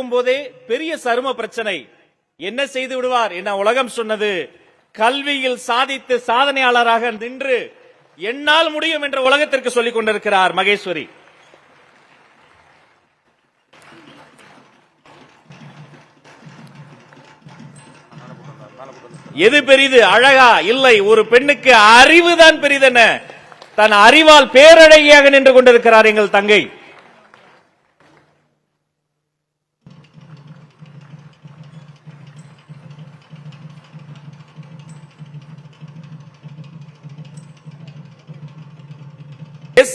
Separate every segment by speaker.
Speaker 1: இருக்கும் போதே பெரிய சரும பிரச்சனை, என்ன செய்து விடுவார் என உலகம் சொன்னது. கல்வியில் சாதித்து சாதனையாளராக நின்று என்னால் முடியும் என்ற உலகத்திற்கு சொல்லிக் கொண்டிருக்கிறார் மகேஸ்வரி. எது பெரிது, அழகா? இல்லை, ஒரு பெண்ணுக்கு அறிவுதான் பெரிதென தன் அறிவால் பேரழகியாக நின்று கொண்டிருக்கிறார் எங்கள் தங்கை.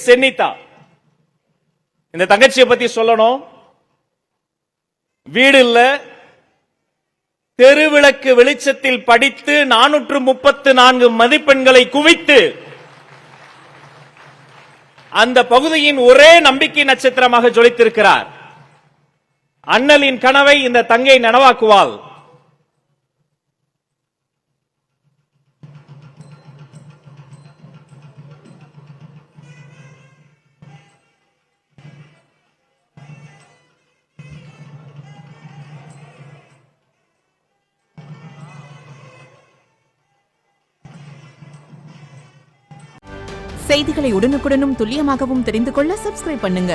Speaker 1: சென்னிதா, இந்த தங்கச்சியை பத்தி சொல்லணும். வீடு இல்ல, தெருவிளக்கு வெளிச்சத்தில் படித்து 434 மதிப்பெண்களை குவித்து அந்த பகுதியின் ஒரே நம்பிக்கை நட்சத்திரமாக ஜொலித்திருக்கிறார். அண்ணலின் கனவை இந்த தங்கை நனவாக்குவாள்.
Speaker 2: செய்திகளை உடனுக்குடனும் துல்லியமாகவும் தெரிந்து கொள்ள சப்ஸ்கிரைப் பண்ணுங்க.